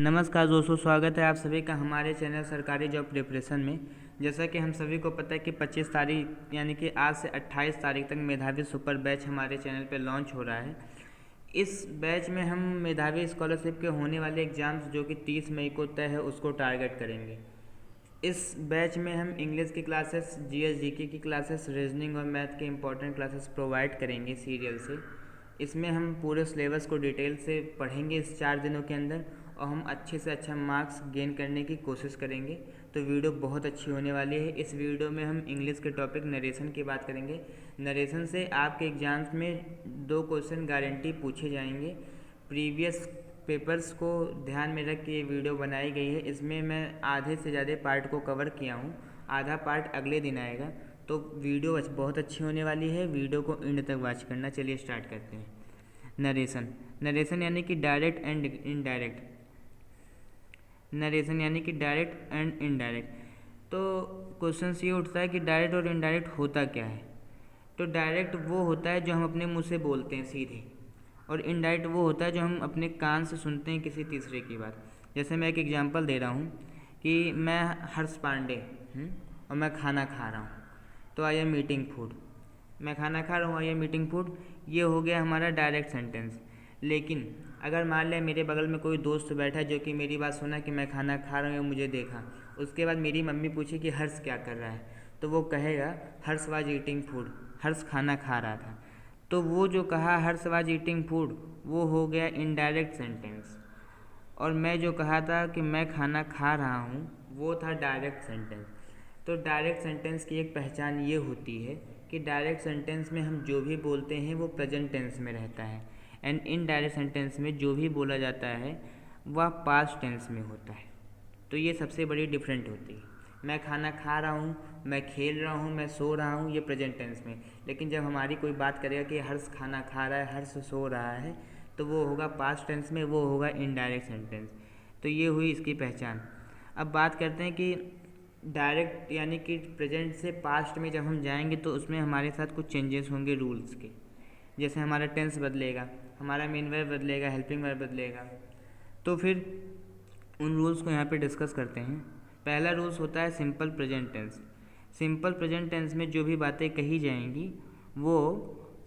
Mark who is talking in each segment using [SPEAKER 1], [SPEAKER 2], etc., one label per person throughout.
[SPEAKER 1] नमस्कार दोस्तों, स्वागत है आप सभी का हमारे चैनल सरकारी जॉब प्रिपरेशन में। जैसा कि हम सभी को पता है कि 25 तारीख यानी कि आज से 28 तारीख तक मेधावी सुपर बैच हमारे चैनल पे लॉन्च हो रहा है। इस बैच में हम मेधावी स्कॉलरशिप के होने वाले एग्ज़ाम्स जो कि 30 मई को तय है उसको टारगेट करेंगे। इस बैच में हम इंग्लिश की क्लासेस, जीएस जीके की क्लासेस, रीजनिंग और मैथ के इंपॉर्टेंट क्लासेस प्रोवाइड करेंगे सीरियल से। इसमें हम पूरे सिलेबस को डिटेल से पढ़ेंगे इस 4 दिनों के अंदर और हम अच्छे से अच्छा मार्क्स गेन करने की कोशिश करेंगे। तो वीडियो बहुत अच्छी होने वाली है। इस वीडियो में हम इंग्लिश के टॉपिक नरेशन की बात करेंगे। नरेशन से आपके एग्ज़ाम्स में 2 क्वेश्चन गारंटी पूछे जाएंगे। प्रीवियस पेपर्स को ध्यान में रख के ये वीडियो बनाई गई है। इसमें मैं आधे से ज़्यादा पार्ट को कवर किया हूँ, आधा पार्ट अगले दिन आएगा। तो वीडियो बहुत अच्छी होने वाली है, वीडियो को एंड तक वॉच करना। चलिए स्टार्ट करते हैं। नरेशन यानी कि डायरेक्ट एंड इनडायरेक्ट। नरेशन यानी कि डायरेक्ट एंड इनडायरेक्ट। तो क्वेश्चन ये उठता है कि डायरेक्ट और इनडायरेक्ट होता क्या है। तो डायरेक्ट वो होता है जो हम अपने मुंह से बोलते हैं सीधे, और इनडायरेक्ट वो होता है जो हम अपने कान से सुनते हैं किसी तीसरे की बात। जैसे मैं एक एग्जांपल दे रहा हूँ कि मैं हर्ष पांडे हूँ और मैं खाना खा रहा हूँ, तो आई एम मीटिंग फूड। मैं खाना खा रहा हूँ, आई एम मीटिंग फूड, ये हो गया हमारा डायरेक्ट सेंटेंस। लेकिन अगर मान लिया मेरे बगल में कोई दोस्त बैठा है जो कि मेरी बात सुना कि मैं खाना खा रहा हूँ या मुझे देखा, उसके बाद मेरी मम्मी पूछी कि हर्ष क्या कर रहा है, तो वो कहेगा हर्ष वाज ईटिंग फूड, हर्ष खाना खा रहा था। तो वो जो कहा हर्ष वाज ईटिंग फूड, वो हो गया इनडायरेक्ट सेंटेंस। और मैं जो कहा था कि मैं खाना खा रहा हूँ, वो था डायरेक्ट सेंटेंस। तो डायरेक्ट सेंटेंस की एक पहचान ये होती है कि डायरेक्ट सेंटेंस में हम जो भी बोलते हैं वो प्रेजेंट टेंस में रहता है, एंड इनडायरेक्ट सेंटेंस में जो भी बोला जाता है वह पास्ट टेंस में होता है। तो ये सबसे बड़ी डिफरेंट होती है। मैं खाना खा रहा हूँ, मैं खेल रहा हूँ, मैं सो रहा हूँ, ये प्रेजेंट टेंस में। लेकिन जब हमारी कोई बात करेगा कि हर्ष खाना खा रहा है, हर्ष सो रहा है, तो वो होगा पास्ट टेंस में, वो होगा इनडायरेक्ट सेंटेंस। तो ये हुई इसकी पहचान। अब बात करते हैं कि डायरेक्ट यानी कि प्रेजेंट से पास्ट में जब हम जाएंगे तो उसमें हमारे साथ कुछ चेंजेस होंगे रूल्स के। जैसे हमारा टेंस बदलेगा, हमारा मेन वर्ब बदलेगा, हेल्पिंग वर्ब बदलेगा। तो फिर उन रूल्स को यहाँ पे डिस्कस करते हैं। पहला रूल्स होता है simple present tense. Simple present tense में जो भी बातें कही जाएंगी वो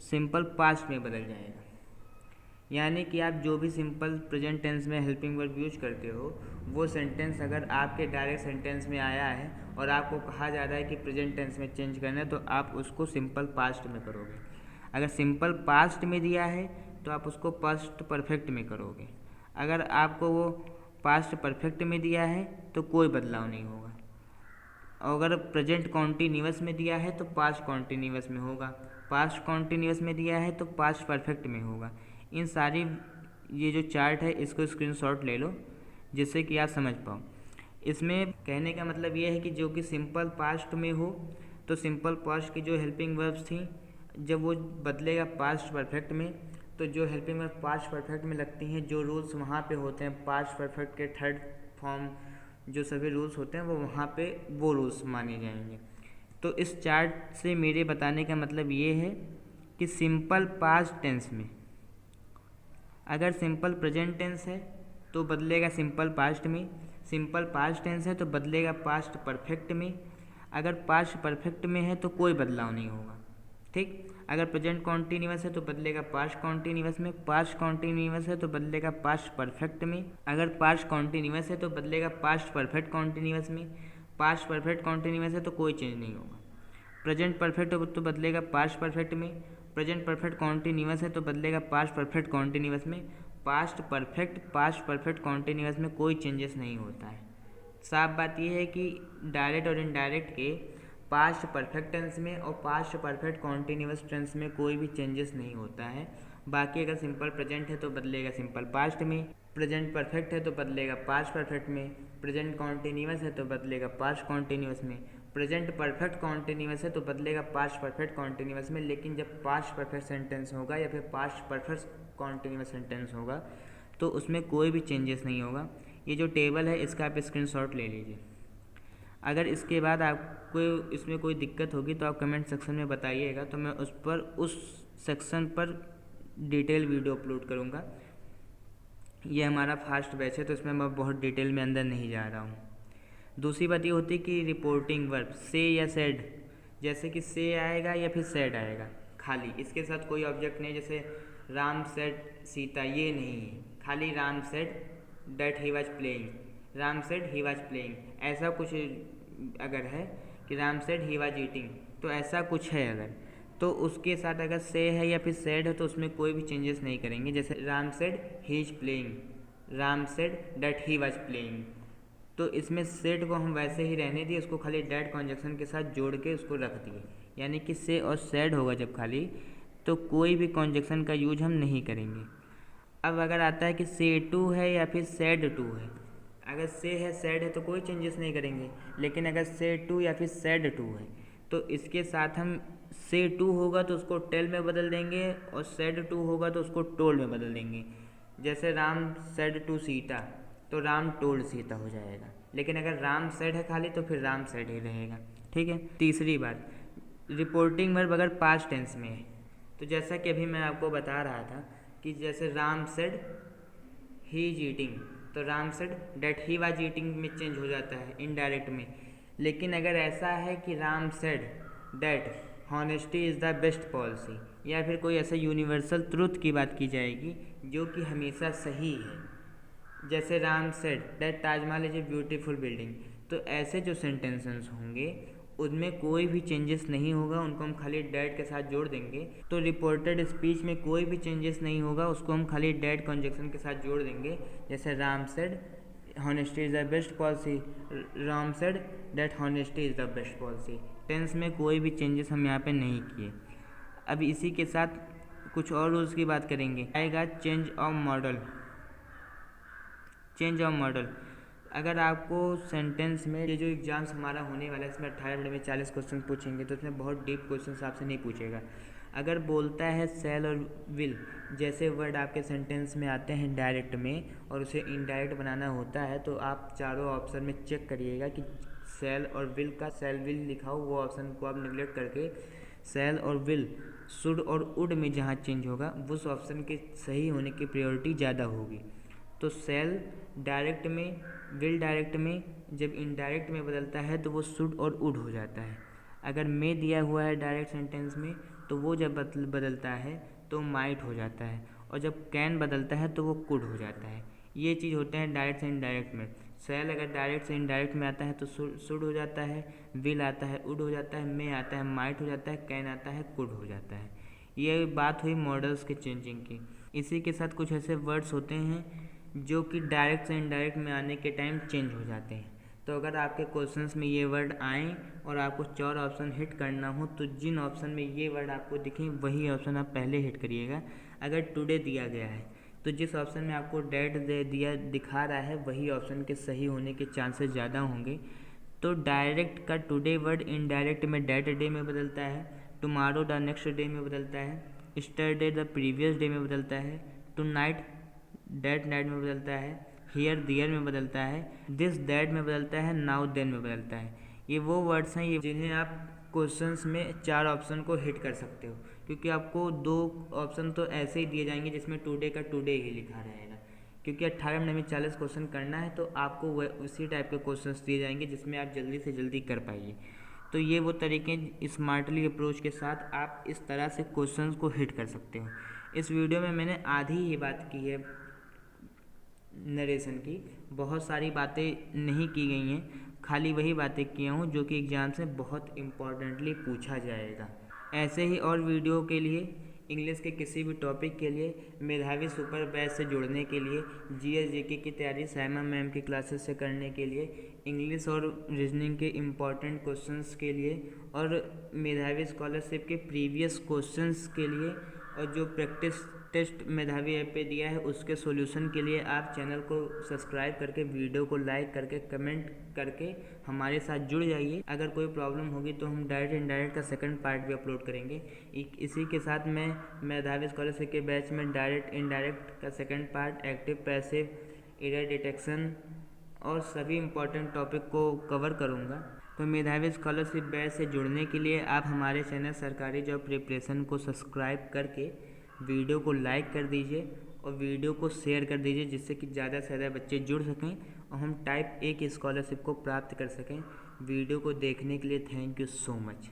[SPEAKER 1] सिंपल पास्ट में बदल जाएगा। यानी कि आप जो भी सिंपल प्रेजेंट टेंस में हेल्पिंग वर्ब यूज करते हो, वो सेंटेंस अगर आपके डायरेक्ट सेंटेंस में आया है और आपको कहा जा रहा है कि प्रेजेंट टेंस में चेंज करना है, तो आप उसको सिंपल पास्ट में करोगे। अगर सिंपल पास्ट में दिया है तो आप उसको पास्ट परफेक्ट में करोगे। अगर आपको वो पास्ट परफेक्ट में दिया है तो कोई बदलाव नहीं होगा। अगर प्रेजेंट कॉन्टीन्यूअस में दिया है तो पास्ट कॉन्टीन्यूअस में होगा, पास्ट कॉन्टीन्यूअस में दिया है तो पास्ट परफेक्ट में होगा। इन सारी ये जो चार्ट है इसको स्क्रीनशॉट ले लो जिससे कि आप समझ पाओ। इसमें कहने का मतलब ये है कि जो कि सिंपल पास्ट में हो तो सिंपल पास्ट की जो हेल्पिंग वर्ब्स थी, जब वो बदलेगा पास्ट परफेक्ट में, तो जो हेल्पिंग वर्ब पास्ट परफेक्ट में लगती हैं, जो रूल्स वहाँ पे होते हैं पास्ट परफेक्ट के थर्ड फॉर्म, जो सभी रूल्स होते हैं वो वहाँ पे वो रूल्स माने जाएंगे। तो इस चार्ट से मेरे बताने का मतलब ये है कि सिंपल पास्ट टेंस में अगर सिंपल प्रेजेंट टेंस है तो बदलेगा सिंपल पास्ट में, सिंपल पास्ट टेंस है तो बदलेगा पास्ट परफेक्ट में, अगर पास्ट परफेक्ट में है तो कोई बदलाव नहीं होगा। ठीक, अगर प्रेजेंट कॉन्टीन्यूअस है तो बदलेगा पास्ट कॉन्टीन्यूअस में, पास्ट कॉन्टीन्यूअस है तो बदलेगा पास्ट परफेक्ट में, अगर पास्ट कॉन्टीन्यूअस है तो बदलेगा पास्ट परफेक्ट कॉन्टीन्यूअस में, पास्ट परफेक्ट कॉन्टीन्यूअस है तो कोई चेंज नहीं होगा। प्रेजेंट परफेक्ट हो तो बदलेगा पास्ट परफेक्ट में, प्रेजेंट परफेक्ट कॉन्टीन्यूअस है तो बदलेगा पास्ट परफेक्ट कॉन्टीन्यूअस में, पास्ट परफेक्ट कॉन्टीन्यूअस में कोई चेंजेस नहीं होता है। साफ बात यह है कि डायरेक्ट और इनडायरेक्ट के पास्ट परफेक्ट टेंस में और पास्ट परफेक्ट कॉन्टीन्यूअस टेंस में कोई भी चेंजेस नहीं होता है। बाकी अगर सिंपल प्रेजेंट है तो बदलेगा सिंपल पास्ट में, प्रेजेंट परफेक्ट है तो बदलेगा पास्ट परफेक्ट में, प्रेजेंट कॉन्टीन्यूअस है तो बदलेगा पास्ट कॉन्टीन्यूअस में, प्रेजेंट परफेक्ट कॉन्टीन्यूअस है तो बदलेगा पास्ट परफेक्ट कॉन्टीन्यूअस में। लेकिन जब पास्ट परफेक्ट सेंटेंस होगा या फिर पास्ट परफेक्ट कॉन्टीन्यूअस सेंटेंस होगा तो उसमें कोई भी चेंजेस नहीं होगा। ये जो टेबल है इसका आप स्क्रीनशॉट ले लीजिए। अगर इसके बाद आपको इसमें कोई दिक्कत होगी तो आप कमेंट सेक्शन में बताइएगा, तो मैं उस सेक्शन पर डिटेल वीडियो अपलोड करूँगा। ये हमारा फर्स्ट बैच है, तो इसमें मैं बहुत डिटेल में अंदर नहीं जा रहा हूँ। दूसरी बात ये होती है कि रिपोर्टिंग वर्ब से या सेड, जैसे कि से आएगा या फिर सेड आएगा खाली, इसके साथ कोई ऑब्जेक्ट नहीं, जैसे राम सेड सीता, ये नहीं है, खाली Ram said that he was playing, Ram said he was playing, ऐसा कुछ अगर है कि Ram said he was eating, तो ऐसा कुछ है अगर, तो उसके साथ अगर से है या फिर सेड है तो उसमें कोई भी चेंजेस नहीं करेंगे। जैसे Ram said he is playing, Ram said that he was playing, तो इसमें सेड को हम वैसे ही रहने दिए, उसको खाली डैट कॉन्जक्शन के साथ जोड़ के उसको रख दिए, यानी कि से और सेड होगा जब खाली, तो कोई भी कॉन्जक्शन का यूज हम नहीं करेंगे। अब अगर आता है कि से टू है या फिर सेड टू है, अगर से है सेड है तो कोई चेंजेस नहीं करेंगे, लेकिन अगर से टू या फिर सेड टू है तो इसके साथ हम से टू होगा तो उसको टेल में बदल देंगे और सेड टू होगा तो उसको टोल्ड में बदल देंगे। जैसे राम सेड टू सीता, तो राम टोल्ड सीता हो जाएगा, लेकिन अगर राम सेड है खाली तो फिर राम सेड ही रहेगा। ठीक है। तीसरी बात, रिपोर्टिंग वर्ब अगर पास्ट टेंस में है, तो जैसा कि अभी मैं आपको बता रहा था कि जैसे Ram said he is eating, तो Ram said that he was eating में चेंज हो जाता है इनडायरेक्ट में। लेकिन अगर ऐसा है कि Ram said that honesty is the best policy, या फिर कोई ऐसा यूनिवर्सल ट्रुथ की बात की जाएगी जो कि हमेशा सही है, जैसे Ram said that Taj Mahal is a beautiful building, तो ऐसे जो सेंटेंसेस होंगे उनमें कोई भी चेंजेस नहीं होगा, उनको हम खाली डैट के साथ जोड़ देंगे। तो रिपोर्टेड स्पीच में कोई भी चेंजेस नहीं होगा, उसको हम खाली डैट कंजक्शन के साथ जोड़ देंगे। जैसे Ram said honesty is the best policy, Ram said that honesty is the best policy, tense में कोई भी चेंजेस हम यहाँ पे नहीं किए। अब इसी के साथ कुछ और रूल्स की बात करेंगे। आएगा change of model. Change of model, अगर आपको सेंटेंस में ये जो एग्जाम्स हमारा होने वाला है इसमें 18 मिनट में 40 क्वेश्चन पूछेंगे, तो इसमें बहुत डीप क्वेश्चन आपसे नहीं पूछेगा। अगर बोलता है सेल और विल जैसे वर्ड आपके सेंटेंस में आते हैं डायरेक्ट में और उसे इनडायरेक्ट बनाना होता है, तो आप चारों ऑप्शन में चेक करिएगा कि सेल और विल का सेल विल लिखा हो, वो ऑप्शन को आप निगलेक्ट करके सेल और विल शुड और वुड में जहाँ चेंज होगा उस ऑप्शन के सही होने की प्रायोरिटी ज़्यादा होगी। तो सेल डायरेक्ट में, विल डायरेक्ट में, जब इनडायरेक्ट में बदलता है तो वो शुड और वुड हो जाता है। अगर मे दिया हुआ है डायरेक्ट सेंटेंस में तो वो जब बदलता है तो माइट हो जाता है, और जब कैन बदलता है तो वो कुड हो जाता है। ये चीज़ होते हैं डायरेक्ट से इनडायरेक्ट में। सेल अगर डायरेक्ट से इनडायरेक्ट में आता है तो शुड हो जाता है, विल आता है वुड हो जाता है, मे आता है माइट हो जाता है, कैन आता है कुड हो जाता है। ये बात हुई मॉडल्स के चेंजिंग की। इसी के साथ कुछ ऐसे वर्ड्स होते हैं जो कि डायरेक्ट से इनडायरेक्ट में आने के टाइम चेंज हो जाते हैं। तो अगर आपके क्वेश्चंस में ये वर्ड आएँ और आपको 4 ऑप्शन हिट करना हो तो जिन ऑप्शन में ये वर्ड आपको दिखें वही ऑप्शन आप पहले हिट करिएगा। अगर टुडे दिया गया है तो जिस ऑप्शन में आपको डेट दे दिया दिखा रहा है वही ऑप्शन के सही होने के चांसेस ज़्यादा होंगे। तो डायरेक्ट का टुडे वर्ड इनडायरेक्ट में डेट डे में बदलता है, टुमारो द नेक्स्ट डे में बदलता है, स्टरडे द प्रीवियस डे में बदलता है, टू नाइट डेट नाइट में बदलता है, हियर दियर में बदलता है, दिस दैट में बदलता है, नाउ देन में बदलता है। ये वो वर्ड्स हैं ये जिन्हें आप क्वेश्चंस में 4 ऑप्शन को हिट कर सकते हो, क्योंकि आपको 2 ऑप्शन तो ऐसे ही दिए जाएंगे जिसमें टुडे का टुडे ही लिखा रहेगा, क्योंकि 18 मिनट में 40 क्वेश्चन करना है तो आपको उसी टाइप के क्वेश्चंस दिए जाएंगे जिसमें आप जल्दी से जल्दी कर पाइए। तो ये वो तरीके स्मार्टली अप्रोच के साथ आप इस तरह से क्वेश्चंस को हिट कर सकते हो। इस वीडियो में मैंने आधी ही बात की है नरेशन की, बहुत सारी बातें नहीं की गई हैं, खाली वही बातें किया हूँ जो कि एग्ज़ाम से बहुत इम्पोर्टेंटली पूछा जाएगा। ऐसे ही और वीडियो के लिए, इंग्लिश के किसी भी टॉपिक के लिए, मेधावी सुपर बैच से जुड़ने के लिए, जीएस जीके की तैयारी साइमा मैम की क्लासेस से करने के लिए, इंग्लिश और रीजनिंग के इम्पॉर्टेंट क्वेश्चंस के लिए, और मेधावी स्कॉलरशिप के प्रीवियस क्वेश्चंस के लिए, और जो प्रैक्टिस टेस्ट मेधावी ऐप पे दिया है उसके सॉल्यूशन के लिए आप चैनल को सब्सक्राइब करके, वीडियो को लाइक करके, कमेंट करके हमारे साथ जुड़ जाइए। अगर कोई प्रॉब्लम होगी तो हम डायरेक्ट इनडायरेक्ट का सेकंड पार्ट भी अपलोड करेंगे। इसी के साथ मैं मेधावी स्कॉलरशिप के बैच में डायरेक्ट इनडायरेक्ट का second part, active passive, error detection और सभी इम्पोर्टेंट टॉपिक को कवर करूँगा। तो मेधावी स्कॉलरशिप बैच से जुड़ने के लिए आप हमारे चैनल सरकारी जॉब प्रिपरेशन को सब्सक्राइब करके वीडियो को लाइक कर दीजिए और वीडियो को शेयर कर दीजिए जिससे कि ज़्यादा से ज़्यादा बच्चे जुड़ सकें और हम टाइप ए की स्कॉलरशिप को प्राप्त कर सकें। वीडियो को देखने के लिए थैंक यू सो मच।